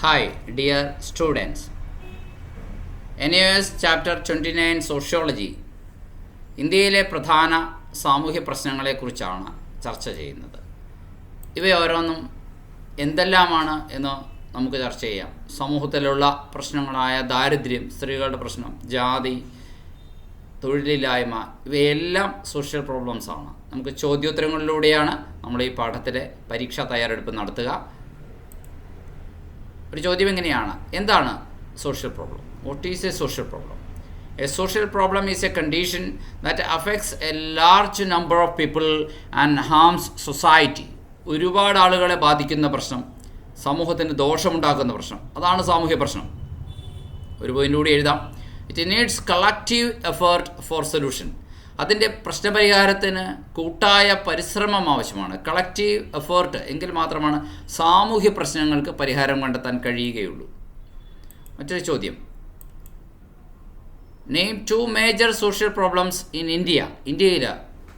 Hi, dear students. NAS Chapter 29 Sociology ഇന്ത്യയിലെ പ്രധാന സാമൂഹ്യ പ്രശ്നങ്ങളെക്കുറിച്ചാണ് ചർച്ച ചെയ്യുന്നത്. ഇവയോരോന്നും എന്തെല്ലാമാണ് എന്ന് നമുക്ക് ചർച്ച ചെയ്യാം. സമൂഹത്തിലുള്ള പ്രശ്നങ്ങളായ ദാരിദ്ര്യം, സ്ത്രീകളുടെ പ്രശ്നം, ജാതി, തൊഴിലില്ലായ്മ, ഇവയെല്ലാം സോഷ്യൽ പ്രോബ്ലംസാണ്. നമുക്ക് ചോദ്യോത്തരങ്ങളിലൂടെയാണ് നമ്മൾ ഈ പാഠത്തിലെ പരീക്ഷാ തയ്യാറെടുപ്പ് നടത്തുക. ഒരു ചോദ്യം എങ്ങനെയാണ്, എന്താണ് social problem? What is a social problem? A social problem is a condition that affects a large number of people and harms society. ഒരുപാട് ആളുകളെ ബാധിക്കുന്ന പ്രശ്നം, സമൂഹത്തിന് ദോഷമുണ്ടാക്കുന്ന പ്രശ്നം, അതാണ് സാമൂഹ്യ പ്രശ്നം. ഒരു പോയിൻ്റ് കൂടി എഴുതാം. It needs collective effort for solution. അതിൻ്റെ പ്രശ്നപരിഹാരത്തിന് കൂട്ടായ പരിശ്രമം ആവശ്യമാണ്. കളക്റ്റീവ് എഫേർട്ട് എങ്കിൽ മാത്രമാണ് സാമൂഹ്യ പ്രശ്നങ്ങൾക്ക് പരിഹാരം കണ്ടെത്താൻ കഴിയുകയുള്ളൂ. മറ്റൊരു ചോദ്യം, name 2 major social problems in India. ഇന്ത്യയിൽ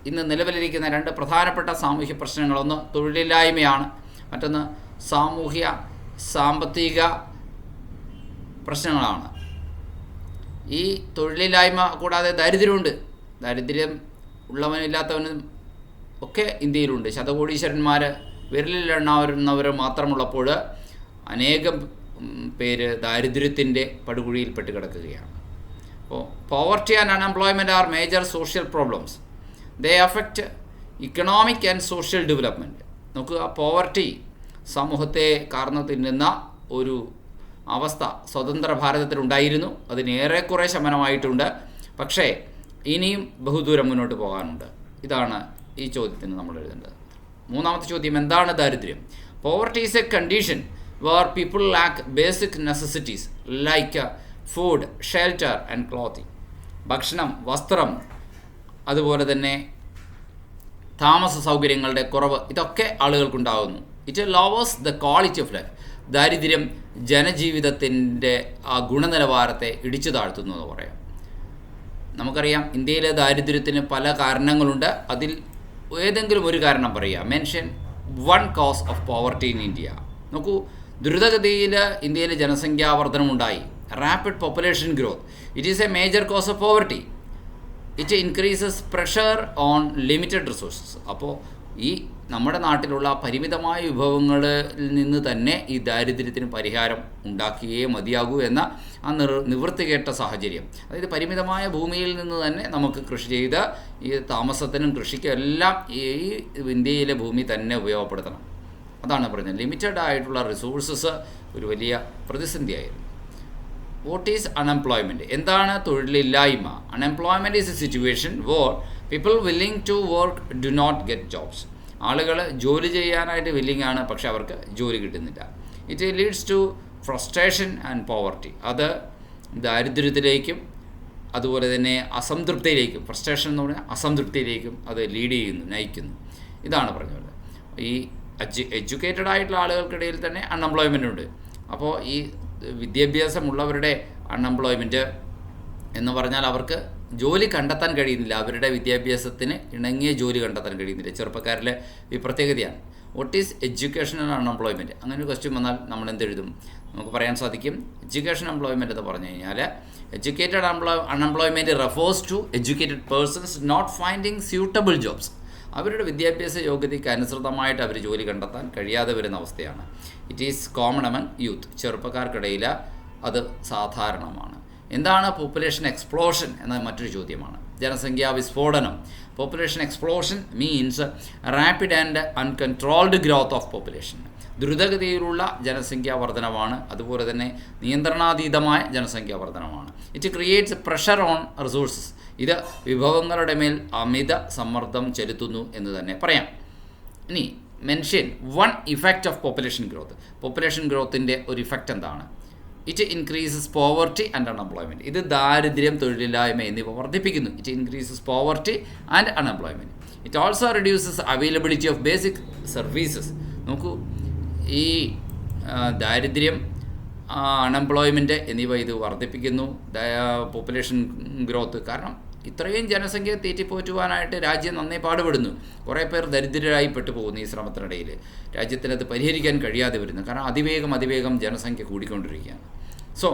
ഇന്ന് നിലവിലിരിക്കുന്ന 2 പ്രധാനപ്പെട്ട സാമൂഹ്യ പ്രശ്നങ്ങളൊന്ന് തൊഴിലില്ലായ്മയാണ്, മറ്റൊന്ന് സാമൂഹ്യ സാമ്പത്തിക പ്രശ്നങ്ങളാണ്. ഈ തൊഴിലില്ലായ്മ കൂടാതെ ദാരിദ്ര്യമുണ്ട്. ദാരിദ്ര്യം ഉള്ളവനില്ലാത്തവനും ഒക്കെ ഇന്ത്യയിലുണ്ട്. ശതകോടീശ്വരന്മാർ വിരലിലെണ്ണാവുന്നവർ മാത്രമുള്ളപ്പോൾ അനേകം പേര് ദാരിദ്ര്യത്തിൻ്റെ പടുകുഴിയിൽപ്പെട്ട് കിടക്കുകയാണ്. അപ്പോൾ poverty and unemployment are major social problems. They affect economic and social development. നോക്കുക, പോവർട്ടി സമൂഹത്തെ കാർന്നു തിന്നുന്ന ഒരു അവസ്ഥ സ്വതന്ത്ര ഭാരതത്തിലുണ്ടായിരുന്നു. അതിനേറെക്കുറെ ശമനമായിട്ടുണ്ട്. പക്ഷേ ഇനിയും ബഹുദൂരം മുന്നോട്ട് പോകാനുണ്ട്. ഇതാണ് ഈ ചോദ്യത്തിന് നമ്മൾ എഴുതേണ്ടത്. മൂന്നാമത്തെ ചോദ്യം, എന്താണ് ദാരിദ്ര്യം? Poverty is a condition where people lack basic necessities like food, shelter and clothing. ഭക്ഷണം, വസ്ത്രം, അതുപോലെ തന്നെ താമസ സൗകര്യങ്ങളുടെ കുറവ്, ഇതൊക്കെ ആളുകൾക്കുണ്ടാകുന്നു. It lowers the quality of life. ദാരിദ്ര്യം ജനജീവിതത്തിൻ്റെ ആ ഗുണനിലവാരത്തെ ഇടിച്ചു താഴ്ത്തുന്നു എന്ന് പറയാം. നമുക്കറിയാം, ഇന്ത്യയിലെ ദാരിദ്ര്യത്തിന് പല കാരണങ്ങളുണ്ട്. അതിൽ ഏതെങ്കിലും ഒരു കാരണം പറയുക. Mention 1 cause of poverty in India. നോക്കൂ, ദ്രുതഗതിയിൽ ഇന്ത്യയിൽ ജനസംഖ്യാ വർധനമുണ്ടായി. Rapid population growth, it is a major cause of poverty. It increases pressure on limited resources. അപ്പോൾ ഈ നമ്മുടെ നാട്ടിലുള്ള പരിമിതമായ വിഭവങ്ങളിൽ നിന്ന് തന്നെ ഈ ദാരിദ്ര്യത്തിന് പരിഹാരം ഉണ്ടാക്കിയേ മതിയാകൂ എന്ന ആ നിവൃത്തികേട്ട സാഹചര്യം. അതായത് പരിമിതമായ ഭൂമിയിൽ നിന്ന് തന്നെ നമുക്ക് കൃഷി ചെയ്ത് ഈ താമസത്തിനും കൃഷിക്കും എല്ലാം ഈ ഇന്ത്യയിലെ ഭൂമി തന്നെ ഉപയോഗപ്പെടുത്തണം. അതാണ് പറഞ്ഞത്. ലിമിറ്റഡ് ആയിട്ടുള്ള റിസോഴ്സസ് ഒരു വലിയ പ്രതിസന്ധിയായിരുന്നു. What is unemployment? എന്താണ് തൊഴിലില്ലായ്മ? Unemployment is a situation where people willing to work do not get jobs. ആളുകൾ ജോലി ചെയ്യാനായിട്ട് വില്ലിങ് ആണ്, പക്ഷെ അവർക്ക് ജോലി കിട്ടുന്നില്ല. It leads to frustration and poverty. അത് ദാരിദ്ര്യത്തിലേക്കും അതുപോലെ തന്നെ അസംതൃപ്തിയിലേക്കും, ഫ്രസ്ട്രേഷൻ എന്ന് പറഞ്ഞാൽ അസംതൃപ്തിയിലേക്കും അത് ലീഡ് ചെയ്യുന്നു, നയിക്കുന്നു. ഇതാണ് പറഞ്ഞത്. ഈ എഡ്യൂക്കേറ്റഡ് ആയിട്ടുള്ള ആളുകൾക്കിടയിൽ തന്നെ അൺഎംപ്ലോയ്മെൻ്റ് ഉണ്ട്. അപ്പോൾ ഈ വിദ്യാഭ്യാസമുള്ളവരുടെ അൺഎംപ്ലോയ്മെൻറ്റ് എന്ന് പറഞ്ഞാൽ അവർക്ക് ജോലി കണ്ടെത്താൻ കഴിയുന്നില്ല. അവരുടെ വിദ്യാഭ്യാസത്തിന് ഇണങ്ങിയ ജോലി കണ്ടെത്താൻ കഴിയുന്നില്ല. ചെറുപ്പക്കാരിലെ ഈ പ്രത്യേകതയാണ്. What is educational unemployment? അങ്ങനെ ഒരു ക്വസ്റ്റ്യൻ വന്നാൽ നമ്മൾ എന്തെഴുതും? നമുക്ക് പറയാൻ സാധിക്കും, എഡ്യൂക്കേഷൻ എംപ്ലോയ്മെൻറ്റ് എന്ന് പറഞ്ഞു കഴിഞ്ഞാൽ educated unemployment refers to educated persons not finding suitable jobs. അവരുടെ വിദ്യാഭ്യാസ യോഗ്യതയ്ക്ക് അനുസൃതമായിട്ട് അവർ ജോലി കണ്ടെത്താൻ കഴിയാതെ വരുന്ന അവസ്ഥയാണ്. It is common among youth. ചെറുപ്പക്കാർക്കിടയിൽ അത് സാധാരണമാണ്. എന്താണ് പോപ്പുലേഷൻ എക്സ്പ്ലോഷൻ എന്ന മറ്റൊരു ചോദ്യമാണ്. ജനസംഖ്യാ വിസ്ഫോടനം. Population explosion means rapid and uncontrolled growth of population. ദ്രുതഗതിയിലുള്ള ജനസംഖ്യാ വർധനമാണ്, അതുപോലെ തന്നെ നിയന്ത്രണാതീതമായ ജനസംഖ്യാ വർധനമാണ്. It creates pressure on resources. ഇത് വിഭവങ്ങളുടെ മേൽ അമിത സമ്മർദ്ദം ചെലുത്തുന്നു എന്ന് തന്നെ പറയാം. ഇനി mention 1 effect of population growth. Population ഗ്രോത്തിൻ്റെ ഒരു ഇഫക്റ്റ് എന്താണ്? It increases poverty and unemployment. ഇത് ദാരിദ്ര്യം, തൊഴിലില്ലായ്മ എന്നിവ വർദ്ധിപ്പിക്കുന്നു. It increases poverty and unemployment. It also reduces availability of basic services. നോക്കൂ, ഈ ദാരിദ്ര്യം, അൺഎംപ്ലോയ്മെൻറ്റ് എന്നിവ ഇത് വർദ്ധിപ്പിക്കുന്നു പോപ്പുലേഷൻ ഗ്രോത്ത്. കാരണം ഇത്രയും ജനസംഖ്യ തീറ്റിപ്പോറ്റുവാനായിട്ട് രാജ്യം നന്നേ പാടുപെടുന്നു. കുറേ പേർ ദരിദ്രരായി പെട്ടുപോകുന്നു ഈ ശ്രമത്തിനിടയിൽ. രാജ്യത്തിനത് പരിഹരിക്കാൻ കഴിയാതെ വരുന്നു. കാരണം അതിവേഗം ജനസംഖ്യ കൂടിക്കൊണ്ടിരിക്കുകയാണ്. So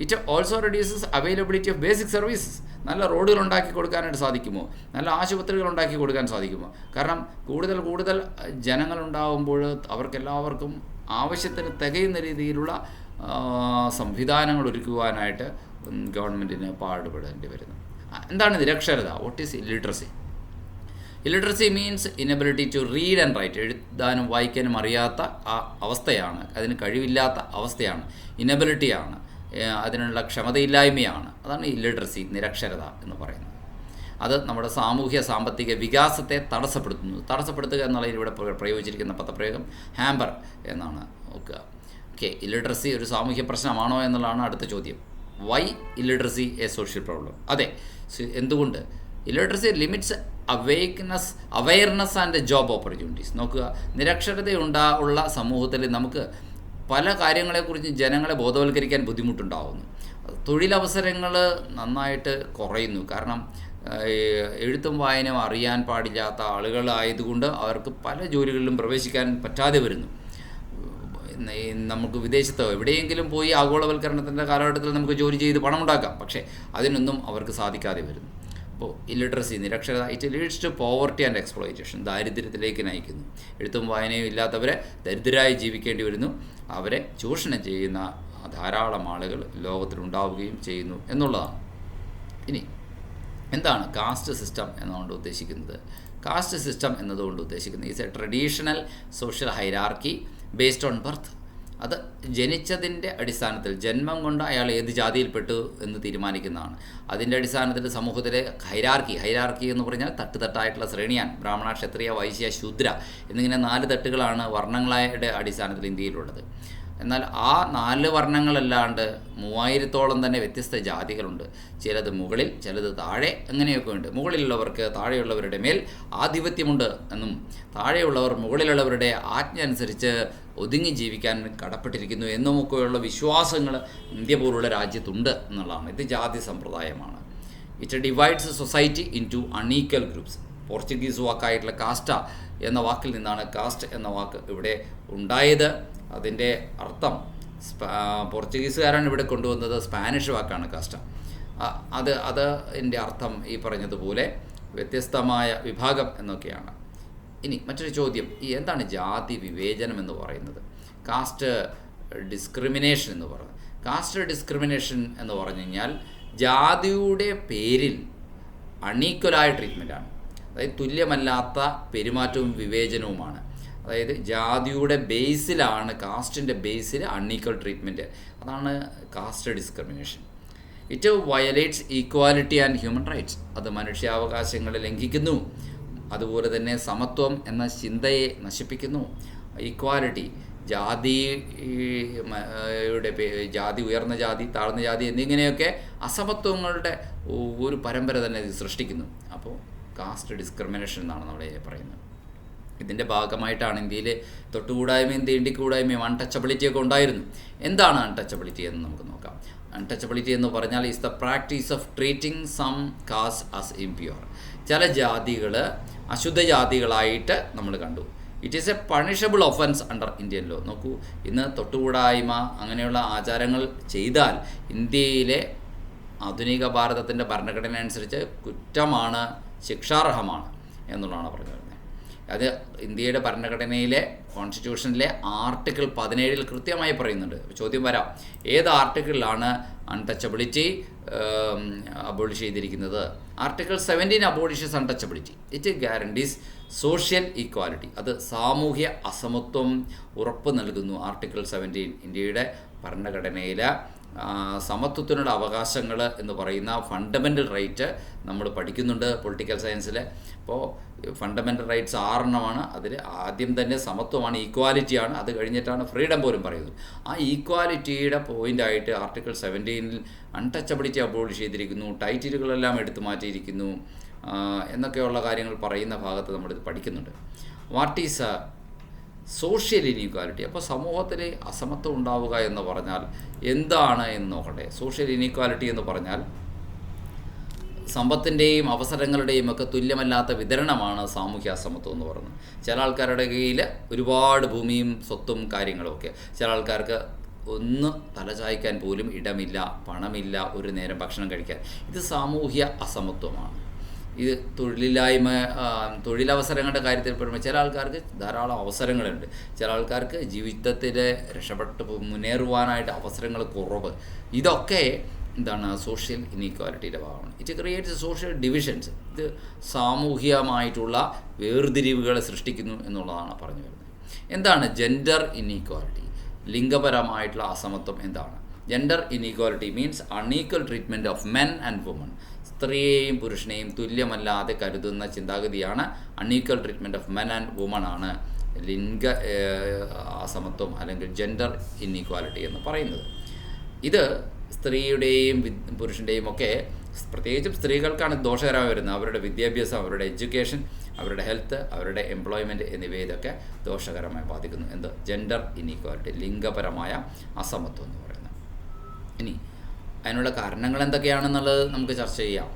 it also reduces availability of basic services. നല്ല റോഡുകൾ ഉണ്ടാക്കി കൊടുക്കാനായിട്ട് സാധിക്കുമോ? നല്ല ആശുപത്രികൾ ഉണ്ടാക്കി കൊടുക്കാൻ സാധിക്കുമോ? കാരണം കൂടുതൽ ജനങ്ങളുണ്ടാകുമ്പോൾ അവർക്കെല്ലാവർക്കും ആവശ്യത്തിന് തികയുന്ന രീതിയിലുള്ള സംവിധാനങ്ങൾ ഒരുക്കുവാനായിട്ട് ഗവൺമെൻറ്റിന് പാടുപെടേണ്ടി വരുന്നു. എന്താണ് നിരക്ഷരത? What is illiteracy? Illiteracy means inability to read and write. എഴുതാനും വായിക്കാനും അറിയാത്ത ആ അവസ്ഥയാണ്, അതിന് കഴിവില്ലാത്ത അവസ്ഥയാണ്, ഇനബിലിറ്റിയാണ്, അതിനുള്ള ക്ഷമതയില്ലായ്മയാണ്. അതാണ് ഇല്ലിറ്ററസി, നിരക്ഷരത എന്ന് പറയുന്നത്. അത് നമ്മുടെ സാമൂഹ്യ സാമ്പത്തിക വികാസത്തെ തടസ്സപ്പെടുത്തുക എന്നുള്ളതിന് ഇവിടെ പ്രയോഗിച്ചിരിക്കുന്ന പദപ്രയോഗം ഹാമ്പർ എന്നാണ് നോക്കുക. ഓക്കെ, ഇല്ലിറ്ററസി ഒരു സാമൂഹ്യ പ്രശ്നമാണോ എന്നുള്ളതാണ് അടുത്ത ചോദ്യം. Why illiteracy a social problem? അതെ, എന്തുകൊണ്ട്? Illiteracy limits awareness and job opportunities. നോക്കുക, നിരക്ഷരതയുള്ള സമൂഹത്തിൽ നമുക്ക് പല കാര്യങ്ങളെക്കുറിച്ച് ജനങ്ങളെ ബോധവൽക്കരിക്കാൻ ബുദ്ധിമുട്ടുണ്ടാകുന്നു. തൊഴിലവസരങ്ങൾ നന്നായിട്ട് കുറയുന്നു. കാരണം എഴുത്തും വായനയും അറിയാൻ പാടില്ലാത്ത ആളുകളായതുകൊണ്ട് അവർക്ക് പല ജോലികളിലും പ്രവേശിക്കാൻ പറ്റാതെ വരുന്നു. നമുക്ക് വിദേശത്തോ എവിടെയെങ്കിലും പോയി ആഗോളവൽക്കരണത്തിൻ്റെ കാലഘട്ടത്തിൽ നമുക്ക് ജോലി ചെയ്ത് പണമുണ്ടാക്കാം. പക്ഷേ അതിനൊന്നും അവർക്ക് സാധിക്കാതെ വരുന്നു. അപ്പോൾ ഇല്ലിറ്ററസി, നിരക്ഷരത, it leads to poverty and exploitation. ദാരിദ്ര്യത്തിലേക്ക് നയിക്കുന്നു. എഴുത്തും വായനയും ഇല്ലാത്തവരെ ദരിദ്രരായി ജീവിക്കേണ്ടി വരുന്നു. അവരെ ചൂഷണം ചെയ്യുന്ന ധാരാളം ആളുകൾ ലോകത്തിലുണ്ടാവുകയും ചെയ്യുന്നു എന്നുള്ളതാണ്. ഇനി എന്താണ് കാസ്റ്റ് സിസ്റ്റം എന്നുകൊണ്ട് ഉദ്ദേശിക്കുന്നത്? കാസ്റ്റ് സിസ്റ്റം എന്നതുകൊണ്ട് ഉദ്ദേശിക്കുന്നത് is A traditional social hierarchy based on birth. അത് ജനിച്ചതിൻ്റെ അടിസ്ഥാനത്തിൽ, ജന്മം കൊണ്ട് അയാൾ ഏത് ജാതിയിൽപ്പെട്ടു എന്ന് തീരുമാനിക്കുന്നതാണ്. അതിൻ്റെ അടിസ്ഥാനത്തിൽ സമൂഹത്തിലെ ഹൈറാർക്കി എന്ന് പറഞ്ഞാൽ തട്ടായിട്ടുള്ള ശ്രേണിയാണ്. ബ്രാഹ്മണ, ക്ഷത്രിയ, വൈശ്യ, ശൂദ്ര എന്നിങ്ങനെ 4 തട്ടുകളാണ് വർണ്ണങ്ങളുടെ അടിസ്ഥാനത്തിൽ ഇന്ത്യയിലുള്ളത്. എന്നാൽ ആ 4 വർണ്ണങ്ങളല്ലാണ്ട് 3000-ഓളം തന്നെ വ്യത്യസ്ത ജാതികളുണ്ട്. ചിലത് മുകളിൽ, ചിലത് താഴെ, അങ്ങനെയൊക്കെ ഉണ്ട്. മുകളിലുള്ളവർക്ക് താഴെയുള്ളവരുടെ മേൽ ആധിപത്യമുണ്ട് എന്നും താഴെയുള്ളവർ മുകളിലുള്ളവരുടെ ആജ്ഞ അനുസരിച്ച് ഒതുങ്ങി ജീവിക്കാൻ കടപ്പെട്ടിരിക്കുന്നു എന്നുമൊക്കെയുള്ള വിശ്വാസങ്ങൾ ഇന്ത്യ പോലുള്ള രാജ്യത്തുണ്ട് എന്നുള്ളതാണ്. ഇത് ജാതി സമ്പ്രദായമാണ്. It divides society into unequal groups. Portuguese വാക്കായിട്ടുള്ള കാസ്റ്റ എന്ന വാക്കിൽ നിന്നാണ് കാസ്റ്റ് എന്ന വാക്ക് ഇവിടെ ഉണ്ടായത്. അതിൻ്റെ അർത്ഥം പോർച്ചുഗീസുകാരാണ് ഇവിടെ കൊണ്ടുവന്നത്. സ്പാനിഷ് വാക്കാണ് കാസ്റ്റ. അതിൻ്റെ അർത്ഥം ഈ പറഞ്ഞതുപോലെ വ്യത്യസ്തമായ വിഭാഗം എന്നൊക്കെയാണ്. ഇനി മറ്റൊരു ചോദ്യം, എന്താണ് ജാതി വിവേചനം എന്ന് പറയുന്നത്? കാസ്റ്റ് ഡിസ്ക്രിമിനേഷൻ എന്ന് പറയുന്നത്. കാസ്റ്റ് ഡിസ്ക്രിമിനേഷൻ എന്ന് പറഞ്ഞു കഴിഞ്ഞാൽ ജാതിയുടെ പേരിൽ അൺഈക്വലായ ട്രീറ്റ്മെൻറ്റാണ്. അതായത് തുല്യമല്ലാത്ത പെരുമാറ്റവും വിവേചനവുമാണ്. അതായത് ജാതിയുടെ ബേസിലാണ്, കാസ്റ്റിൻ്റെ ബേസിൽ അൺഈക്വൽ ട്രീറ്റ്മെൻറ്റ്. അതാണ് caste discrimination. It violates equality and human rights. അത് മനുഷ്യാവകാശങ്ങളെ ലംഘിക്കുന്നു. അതുപോലെ തന്നെ സമത്വം എന്ന ചിന്തയെ നശിപ്പിക്കുന്നു. ഈക്വാലിറ്റി, ജാതി, ഉയർന്ന ജാതി, താഴ്ന്ന ജാതി എന്നിങ്ങനെയൊക്കെ അസമത്വങ്ങളുടെ ഒരു പരമ്പര തന്നെ ഇത് സൃഷ്ടിക്കുന്നു. അപ്പോൾ കാസ്റ്റ് ഡിസ്ക്രിമിനേഷൻ എന്നാണ് നമ്മൾ പറയുന്നത്. ഇതിൻ്റെ ഭാഗമായിട്ടാണ് ഇന്ത്യയിൽ തൊട്ടുകൂടായ്മയും തീണ്ടിക്കൂടായ്മയും അൺടച്ചബിലിറ്റിയൊക്കെ ഉണ്ടായിരുന്നു. എന്താണ് അൺടച്ചബിലിറ്റി എന്ന് നമുക്ക് നോക്കാം. അൺടച്ചബിലിറ്റി എന്ന് പറഞ്ഞാൽ is the practice of treating some caste as impure. ചില ജാതികൾ അശുദ്ധ ജാതികളായിട്ട് നമ്മൾ കണ്ടു. It is a punishable offence under Indian law. നോക്കൂ, ഇന്ന് തൊട്ടുകൂടായ്മ അങ്ങനെയുള്ള ആചാരങ്ങൾ ചെയ്താൽ ഇന്ത്യയിലെ ആധുനിക ഭാരതത്തിൻ്റെ ഭരണഘടന അനുസരിച്ച് കുറ്റമാണ്, ശിക്ഷാർഹമാണ് എന്നുള്ളതാണ് പറഞ്ഞത്. അത് ഇന്ത്യയുടെ ഭരണഘടനയിലെ കോൺസ്റ്റിറ്റ്യൂഷനിലെ ആർട്ടിക്കിൾ 17 കൃത്യമായി പറയുന്നുണ്ട്. ചോദ്യം വരാം, ഏത് ആർട്ടിക്കിളിലാണ് അൺടച്ചബിലിറ്റി അബോളിഷ് ചെയ്തിരിക്കുന്നത്? Article 17 abolishes untouchability. It guarantees social equality. അത് സാമൂഹ്യ അസമത്വം ഉറപ്പ് നൽകുന്നു. ആർട്ടിക്കിൾ 17 ഇന്ത്യയുടെ ഭരണഘടനയിലെ സമത്വത്തിനുള്ള അവകാശങ്ങൾ എന്ന് പറയുന്ന ഫണ്ടമെൻ്റൽ റൈറ്റ് നമ്മൾ പഠിക്കുന്നുണ്ട് പൊളിറ്റിക്കൽ സയൻസിൽ. അപ്പോൾ ഫണ്ടമെൻ്റൽ റൈറ്റ്സ് 6 അതിൽ ആദ്യം തന്നെ സമത്വമാണ്, ഈക്വാലിറ്റിയാണ്. അത് കഴിഞ്ഞിട്ടാണ് ഫ്രീഡം പോലും പറയുന്നത്. ആ ഈക്വാലിറ്റിയുടെ പോയിൻ്റായിട്ട് ആർട്ടിക്കിൾ 17 അൺടച്ചബിലിറ്റി അബോളിഷ് ചെയ്തിരിക്കുന്നു. ടൈറ്റിലുകളെല്ലാം എടുത്തു മാറ്റിയിരിക്കുന്നു എന്നൊക്കെയുള്ള കാര്യങ്ങൾ പറയുന്ന ഭാഗത്ത് നമ്മളിത് പഠിക്കുന്നുണ്ട്. What is social inequality? അപ്പോൾ സമൂഹത്തിൽ അസമത്വം ഉണ്ടാവുക എന്ന് പറഞ്ഞാൽ എന്താണ് എന്ന് നോക്കട്ടെ. സോഷ്യൽ ഇനീക്വാലിറ്റി എന്ന് പറഞ്ഞാൽ സമ്പത്തിൻ്റെയും അവസരങ്ങളുടെയും ഒക്കെ തുല്യമല്ലാത്ത വിതരണമാണ് സാമൂഹ്യ അസമത്വം എന്ന് പറയുന്നത്. ചില ആൾക്കാരുടെ കയ്യിൽ ഒരുപാട് ഭൂമിയും സ്വത്തും കാര്യങ്ങളുമൊക്കെ, ചില ആൾക്കാർക്ക് ഒന്ന് തലചായ്ക്കാൻ പോലും ഇടമില്ല, പണമില്ല, ഒരു നേരം ഭക്ഷണം കഴിക്കാൻ. ഇത് സാമൂഹ്യ അസമത്വമാണ്. ഇത് തൊഴിലവസരങ്ങളുടെ കാര്യത്തിൽ പറയുമ്പോൾ ചില ആൾക്കാർക്ക് ധാരാളം അവസരങ്ങളുണ്ട്, ചില ആൾക്കാർക്ക് ജീവിതത്തിൽ രക്ഷപ്പെട്ട് മുന്നേറുവാനായിട്ട് അവസരങ്ങൾ കുറവ്. ഇതൊക്കെ എന്താണ് സോഷ്യൽ ഇനീക്വാലിറ്റിയുടെ ഭാഗമാണ്. It creates social divisions. ഇത് സാമൂഹികമായിട്ടുള്ള വേർതിരിവുകളെ സൃഷ്ടിക്കുന്നു എന്നുള്ളതാണ് പറഞ്ഞു വരുന്നത്. എന്താണ് ജെൻഡർ ഇനീക്വാലിറ്റി? ലിംഗപരമായിട്ടുള്ള അസമത്വം എന്താണ്? Gender inequality means unequal treatment of men and woman. സ്ത്രീയെയും പുരുഷനെയും തുല്യമല്ലാതെ കരുതുന്ന ചിന്താഗതിയാണ് unequal treatment of men and woman ആണ് ലിംഗ അസമത്വം അല്ലെങ്കിൽ ജെൻഡർ ഇനീക്വാലിറ്റി എന്ന് പറയുന്നത്. ഇത് സ്ത്രീയുടെയും പുരുഷൻ്റെയും ഒക്കെ, പ്രത്യേകിച്ചും സ്ത്രീകൾക്കാണ് ദോഷകരമായി വരുന്നത്. അവരുടെ വിദ്യാഭ്യാസം, അവരുടെ എഡ്യൂക്കേഷൻ, അവരുടെ ഹെൽത്ത്, അവരുടെ എംപ്ലോയ്മെൻറ്റ് എന്നിവ ഇതൊക്കെ ദോഷകരമായി ബാധിക്കുന്നു. എന്ത്? ജെൻഡർ ഇനീക്വാലിറ്റി, ലിംഗപരമായ അസമത്വം എന്ന് പറയുന്നത്. ഇനി അതിനുള്ള കാരണങ്ങൾ എന്തൊക്കെയാണെന്നുള്ളത് നമുക്ക് ചർച്ച ചെയ്യാം.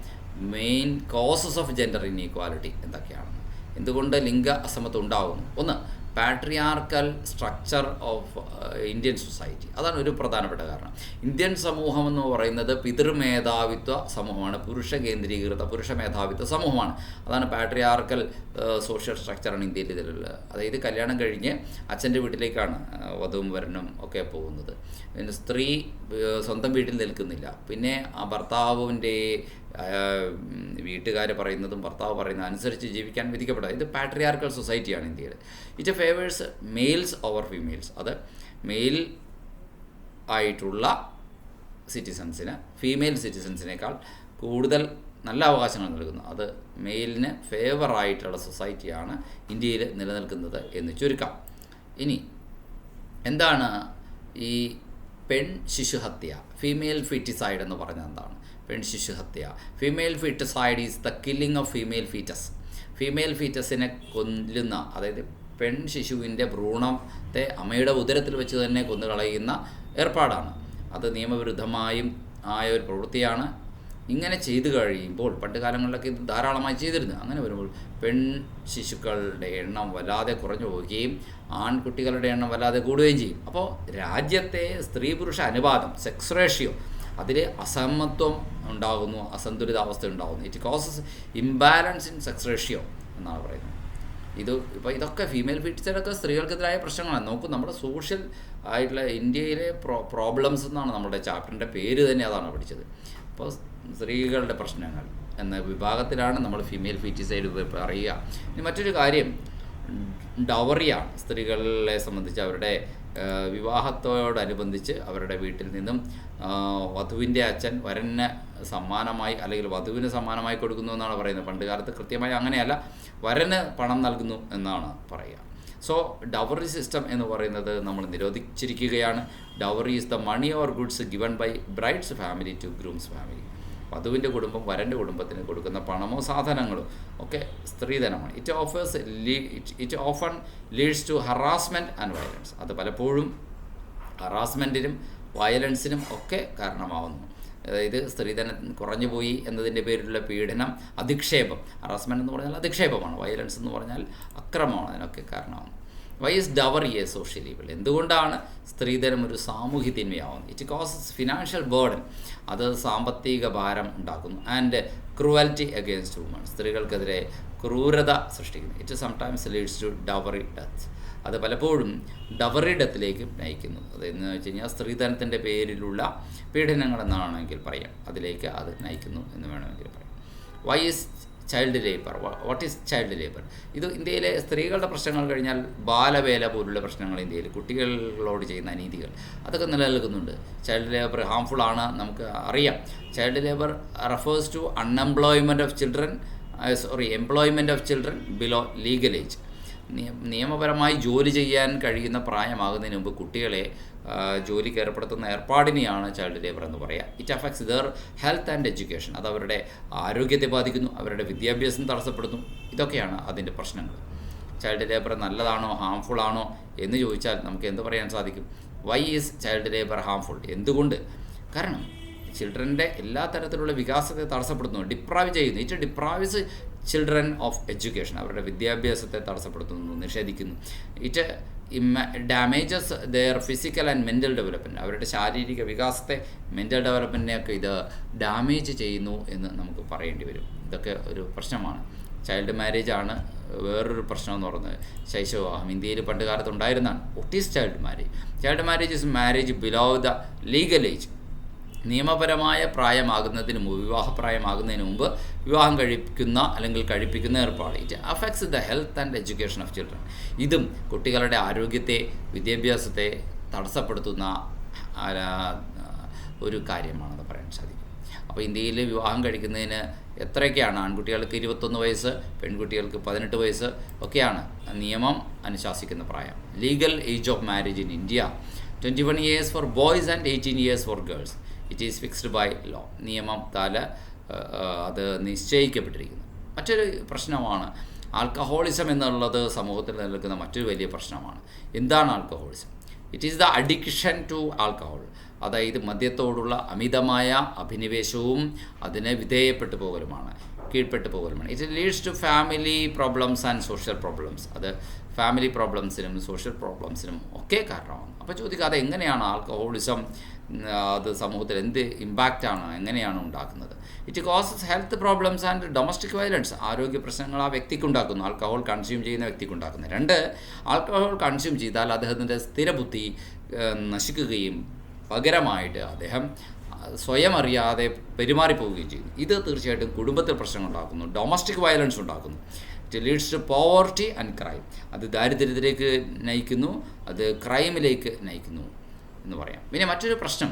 Main causes of gender inequality എന്തൊക്കെയാണെന്ന്, എന്തുകൊണ്ട് ലിംഗ അസമത്വം ഉണ്ടാകുന്നു? ഒന്ന്, patriarchal structure of Indian society. അതാണ് ഒരു പ്രധാനപ്പെട്ട കാരണം. ഇന്ത്യൻ സമൂഹം എന്ന് പറയുന്നത് പിതൃമേധാവിത്വ സമൂഹമാണ്, പുരുഷ കേന്ദ്രീകൃത പുരുഷ മേധാവിത്വ സമൂഹമാണ്. അതാണ് പാട്രിയാർക്കൽ സോഷ്യൽ സ്ട്രക്ചറാണ് ഇന്ത്യയിൽ ഇതിലുള്ളത്. അതായത് കല്യാണം കഴിഞ്ഞ് അച്ഛൻ്റെ വീട്ടിലേക്കാണ് വധുവും വരനും ഒക്കെ പോകുന്നത്. പിന്നെ സ്ത്രീ സ്വന്തം വീട്ടിൽ നിൽക്കുന്നില്ല. പിന്നെ ആ ഭർത്താവിൻ്റെ വീട്ടുകാർ പറയുന്നതും ഭർത്താവ് പറയുന്നതും അനുസരിച്ച് ജീവിക്കാൻ വിധിക്കപ്പെടുക. ഇത് പാട്രിയാർക്കൽ സൊസൈറ്റിയാണ് ഇന്ത്യയിൽ. It favours males over females. അത് മെയിൽ ആയിട്ടുള്ള സിറ്റിസൺസിന് ഫീമെയിൽ സിറ്റിസൺസിനേക്കാൾ കൂടുതൽ നല്ല അവകാശങ്ങൾ നൽകുന്നു. അത് മെയിലിന് ഫേവറായിട്ടുള്ള സൊസൈറ്റിയാണ് ഇന്ത്യയിൽ നിലനിൽക്കുന്നത് എന്ന് ചുരുക്കാം. ഇനി എന്താണ് ഈ പെൺ ശിശുഹത്യ, ഫീമെയിൽ ഫീറ്റിസൈഡ് എന്ന് പറഞ്ഞാൽ എന്താണ്? പെൺ ശിശുഹത്യ, female foeticide is the killing of female foetus. Female ഫീറ്റസിനെ കൊല്ലുന്ന, അതായത് പെൺ ശിശുവിൻ്റെ ഭ്രൂണത്തെ അമ്മയുടെ ഉദരത്തിൽ വെച്ച് തന്നെ കൊന്നുകളയുന്ന ഏർപ്പാടാണ്. അത് നിയമവിരുദ്ധമായും ആയ ഒരു പ്രവൃത്തിയാണ്. ഇങ്ങനെ ചെയ്തു കഴിയുമ്പോൾ, പണ്ട് കാലങ്ങളിലൊക്കെ ഇത് ധാരാളമായി ചെയ്തിരുന്നു. അങ്ങനെ വരുമ്പോൾ പെൺ ശിശുക്കളുടെ എണ്ണം വല്ലാതെ കുറഞ്ഞു പോവുകയും ആൺകുട്ടികളുടെ എണ്ണം വല്ലാതെ കൂടുകയും ചെയ്യും. അപ്പോൾ രാജ്യത്തെ സ്ത്രീ പുരുഷ അനുപാതം, സെക്സ് റേഷ്യോ, അതിൽ അസമത്വം ഉണ്ടാകുന്നു, അസന്തുലിതാവസ്ഥ ഉണ്ടാകുന്നു. It causes imbalance in sex ratio എന്നാണ് പറയുന്നത്. ഇപ്പോൾ ഇതൊക്കെ ഫീമെയിൽ ഫീറ്റിസൈഡൊക്കെ സ്ത്രീകൾക്കെതിരായ പ്രശ്നങ്ങളാണ്. നോക്കൂ, നമ്മുടെ സോഷ്യൽ ആയിട്ടുള്ള ഇന്ത്യയിലെ പ്രോബ്ലംസ് എന്നാണ് നമ്മുടെ ചാപ്റ്ററിൻ്റെ പേര് തന്നെ, അതാണ് പഠിച്ചത്. അപ്പോൾ സ്ത്രീകളുടെ പ്രശ്നങ്ങൾ എന്ന വിഭാഗത്തിലാണ് നമ്മൾ ഫീമെയിൽ ഫീറ്റിസൈഡ് പറയുക. ഇനി മറ്റൊരു കാര്യം ഡവറിയാണ്. സ്ത്രീകളെ സംബന്ധിച്ച് അവരുടെ വിവാഹത്തോടനുബന്ധിച്ച് അവരുടെ വീട്ടിൽ നിന്നും വധുവിൻ്റെ അച്ഛൻ വരന് സമ്മാനമായി അല്ലെങ്കിൽ വധുവിന് സമ്മാനമായി കൊടുക്കുന്നു എന്നാണ് പറയുന്നത്. പണ്ട് കാലത്ത് കൃത്യമായി അങ്ങനെയല്ല, വരന് പണം നൽകുന്നു എന്നാണ് പറയുക. സോ ഡവറി സിസ്റ്റം എന്ന് പറയുന്നത് നമ്മൾ നിരോധിച്ചിരിക്കുകയാണ്. Dowry is the money or goods given by bride's family to groom's family. വധുവിൻ്റെ കുടുംബം വരൻ്റെ കുടുംബത്തിന് കൊടുക്കുന്ന പണമോ സാധനങ്ങളോ ഒക്കെ സ്ത്രീധനമാണ്. It often leads to harassment and violence. അത് പലപ്പോഴും ഹറാസ്മെൻറ്റിനും വയലൻസിനും ഒക്കെ കാരണമാവുന്നു. അതായത് സ്ത്രീധനം കുറഞ്ഞു പോയി എന്നതിൻ്റെ പേരിലുള്ള പീഡനം, അധിക്ഷേപം. ഹറാസ്മെൻറ്റ് എന്ന് പറഞ്ഞാൽ അധിക്ഷേപമാണ്, വയലൻസ് എന്ന് പറഞ്ഞാൽ അക്രമമാണ് അതിനൊക്കെ കാരണമാവുന്നത്. Why is dowry a social evil? എന്തുകൊണ്ടാണ് സ്ത്രീധനം ഒരു സാമൂഹ്യ തിന്മയാവുന്നത്? It causes financial burden. അത് സാമ്പത്തിക ഭാരം ഉണ്ടാക്കുന്നു. And cruelty against woman. സ്ത്രീകൾക്കെതിരെ ക്രൂരത സൃഷ്ടിക്കുന്നു. It sometimes leads to dowry death. അത് പലപ്പോഴും ഡവറി ഡെത്തിലേക്ക് നയിക്കുന്നു. അതെന്ന് വെച്ച് കഴിഞ്ഞാൽ സ്ത്രീധനത്തിൻ്റെ പേരിലുള്ള പീഡനങ്ങളെന്നാണെങ്കിൽ പറയാം, അതിലേക്ക് അത് നയിക്കുന്നു എന്ന് വേണമെങ്കിൽ പറയാം. Why is child labour? What is child labour? ഇത് ഇന്ത്യയിലെ സ്ത്രീകളുടെ പ്രശ്നങ്ങൾ കഴിഞ്ഞാൽ ബാലവേല പോലുള്ള പ്രശ്നങ്ങൾ, ഇന്ത്യയിൽ കുട്ടികളോട് ചെയ്യുന്ന അനീതികൾ, അതൊക്കെ നിലനിൽക്കുന്നുണ്ട്. ചൈൽഡ് ലേബർ ഹാംഫുൾ ആണ്, നമുക്ക് അറിയാം. Child labour refers to employment of children below legal age. നിയമപരമായി ജോലി ചെയ്യാൻ കഴിയുന്ന പ്രായമാകുന്നതിന് മുമ്പ് കുട്ടികളെ ജോലിക്ക് ഏർപ്പെടുത്തുന്ന ഏർപ്പാടിനെയാണ് ചൈൽഡ് ലേബർ എന്ന് പറയുക. It affects there health and education. അത് അവരുടെ ആരോഗ്യത്തെ ബാധിക്കുന്നു, അവരുടെ വിദ്യാഭ്യാസം തടസ്സപ്പെടുന്നു. ഇതൊക്കെയാണ് അതിൻ്റെ പ്രശ്നങ്ങൾ. ചൈൽഡ് ലേബർ നല്ലതാണോ ഹാംഫുൾ ആണോ എന്ന് ചോദിച്ചാൽ നമുക്ക് എന്ത് പറയാൻ സാധിക്കും? Why is child labour harmful? എന്തുകൊണ്ട്? കാരണം ചിൽഡ്രൻ്റെ എല്ലാ തരത്തിലുള്ള വികാസത്തെ തടസ്സപ്പെടുത്തുന്നു, ഡിപ്രൈവ് ചെയ്യുന്നു. It deprives children of education, അവരുടെ വിദ്യാഭ്യാസത്തെ തടസ്സപ്പെടുത്തുന്നു, നിഷേധിക്കുന്നു. It damages their physical and mental development, അവരുടെ ശാരീരിക വികാസത്തെ, മെൻ്റൽ ഡെവലപ്മെൻറ്റിനെയൊക്കെ ഇത് ഡാമേജ് ചെയ്യുന്നു എന്ന് നമുക്ക് പറയേണ്ടി വരും. ഇതൊക്കെ ഒരു പ്രശ്നമാണ്. ചൈൽഡ് മാരേജ് ആണ് വേറൊരു പ്രശ്നം എന്ന് പറയുന്നത്. ശൈശവവിവാഹം ഇന്ത്യയിൽ പണ്ട് കാലത്ത് ഉണ്ടായിരുന്നതാണ്. What is child marriage? Child marriage is marriage below the legal age, നിയമപരമായ പ്രായമാകുന്നതിന് മുമ്പ്, വിവാഹപ്രായമാകുന്നതിന് മുമ്പ് വിവാഹം കഴിപ്പിക്കുന്ന ഏർപ്പാട്. It affects the health and education of children. ഇതും കുട്ടികളുടെ ആരോഗ്യത്തെ, വിദ്യാഭ്യാസത്തെ തടസ്സപ്പെടുത്തുന്ന ഒരു കാര്യമാണെന്ന് പറയാൻ സാധിക്കും. അപ്പോൾ ഇന്ത്യയിൽ വിവാഹം കഴിക്കുന്നതിന് എത്രയൊക്കെയാണ്? ആൺകുട്ടികൾക്ക് 21 വയസ്സ്, പെൺകുട്ടികൾക്ക് 18 വയസ്സ് ഒക്കെയാണ് നിയമം അനുശാസിക്കുന്ന പ്രായം. Legal age of marriage in India 21 years for boys and 18 years for girls. It is fixed by law, നിയമത്താൽ അത് നിശ്ചയിക്കപ്പെട്ടിരിക്കുന്നു. മറ്റൊരു പ്രശ്നമാണ് ആൽക്കഹോളിസം എന്നുള്ളത് സമൂഹത്തിൽ നിലനിൽക്കുന്ന മറ്റൊരു വലിയ പ്രശ്നമാണ്. എന്താണ് alcoholism? It is the addiction to alcohol, അതായത് മദ്യത്തോടുള്ള അമിതമായ അഭിനിവേശവും അതിന് വിധേയപ്പെട്ടു പോകലുമാണ്, കീഴ്പ്പെട്ടു പോകലുമാണ്. It leads to family problems and social problems. അത് ഫാമിലി പ്രോബ്ലംസിനും സോഷ്യൽ പ്രോബ്ലംസിനും ഒക്കെ കാരണമാണ്. അപ്പോൾ ചോദിക്കുക, അതെങ്ങനെയാണ് ആൽക്കഹോളിസം അത് സമൂഹത്തിൽ എന്ത് ഇമ്പാക്റ്റാണ്, എങ്ങനെയാണ് ഉണ്ടാക്കുന്നത്? It causes health problems and domestic violence. ആരോഗ്യ പ്രശ്നങ്ങൾ ആ വ്യക്തിക്കുണ്ടാക്കുന്നു, ആൽക്കഹോൾ കൺസ്യൂം ചെയ്യുന്ന വ്യക്തിക്കുണ്ടാക്കുന്നത്. 2, ആൽക്കഹോൾ കൺസ്യൂം ചെയ്താൽ അദ്ദേഹത്തിൻ്റെ സ്ഥിരബുദ്ധി നശിക്കുകയും പകരമായിട്ട് അദ്ദേഹം സ്വയം അറിയാതെ പെരുമാറിപ്പോവുകയും ചെയ്യുന്നു. ഇത് തീർച്ചയായിട്ടും കുടുംബത്തിൽ പ്രശ്നങ്ങൾ ഉണ്ടാക്കുന്നു, ഡൊമസ്റ്റിക് വയലൻസ് ഉണ്ടാക്കുന്നു. It leads to poverty and crime. അത് ദാരിദ്ര്യത്തിലേക്ക് നയിക്കുന്നു, അത് ക്രൈമിലേക്ക് നയിക്കുന്നു എന്ന് പറയാം. പിന്നെ മറ്റൊരു പ്രശ്നം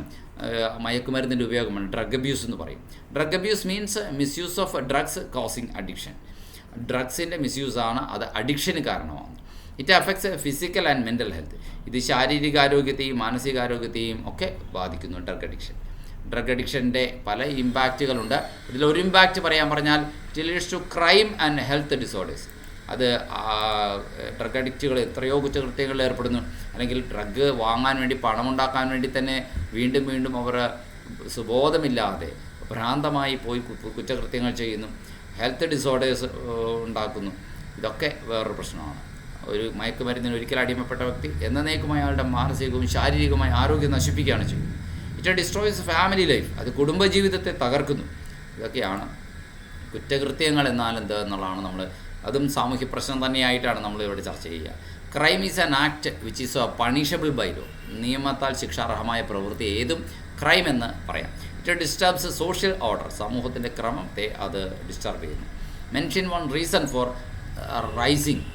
മയക്കുമരുന്നിൻ്റെ ഉപയോഗമാണ്, ഡ്രഗ് അബ്യൂസ് എന്ന് പറയും. Drug abuse means misuse of drugs causing addiction. ഡ്രഗ്സിൻ്റെ മിസ്യൂസാണ് അത് അഡിക്ഷന് കാരണമാകുന്നത്. It affects physical and mental health. ഇത് ശാരീരികാരോഗ്യത്തെയും മാനസികാരോഗ്യത്തെയും ഒക്കെ ബാധിക്കുന്നു ഡ്രഗ് അഡിക്ഷൻ. ഡ്രഗ് അഡിക്ഷൻ്റെ പല ഇമ്പാക്റ്റുകളുണ്ട്. ഇതിലൊരു ഇമ്പാക്റ്റ് പറഞ്ഞാൽ it leads to crime and health disorders. അത് ഡ്രഗ് അഡിക്റ്റുകൾ എത്രയോ കുറ്റകൃത്യങ്ങളിൽ ഏർപ്പെടുന്നു, അല്ലെങ്കിൽ ഡ്രഗ് വാങ്ങാൻ വേണ്ടി, പണമുണ്ടാക്കാൻ വേണ്ടി തന്നെ വീണ്ടും അവർ സുബോധമില്ലാതെ ഭ്രാന്തമായി പോയി കുറ്റകൃത്യങ്ങൾ ചെയ്യുന്നു, ഹെൽത്ത് ഡിസോർഡേഴ്സ് ഉണ്ടാക്കുന്നു. ഇതൊക്കെ വേറൊരു പ്രശ്നമാണ്. ഒരു മയക്കുമരുന്നിന് ഒരിക്കൽ അടിമപ്പെട്ട വ്യക്തി എന്നേക്കുമായി അയാളുടെ മാനസികവും ശാരീരികവുമായ ആരോഗ്യം നശിപ്പിക്കുകയാണ് ചെയ്യുന്നത്. It destroys family life. അത് കുടുംബജീവിതത്തെ തകർക്കുന്നു. ഇതൊക്കെയാണ് കുറ്റകൃത്യങ്ങൾ എന്നാൽ എന്ത് എന്നുള്ളതാണ് നമ്മൾ, അതും സാമൂഹ്യ പ്രശ്നം തന്നെയായിട്ടാണ് നമ്മളിവിടെ ചർച്ച ചെയ്യുക. Crime is an act which is punishable by law. നിയമത്താൽ ശിക്ഷാർഹമായ പ്രവൃത്തി ഏതും ക്രൈം എന്ന് പറയാം. It disturbs social order. സമൂഹത്തിൻ്റെ ക്രമത്തെ അത് ഡിസ്റ്റർബ് ചെയ്യുന്നു. Mention one reason for rising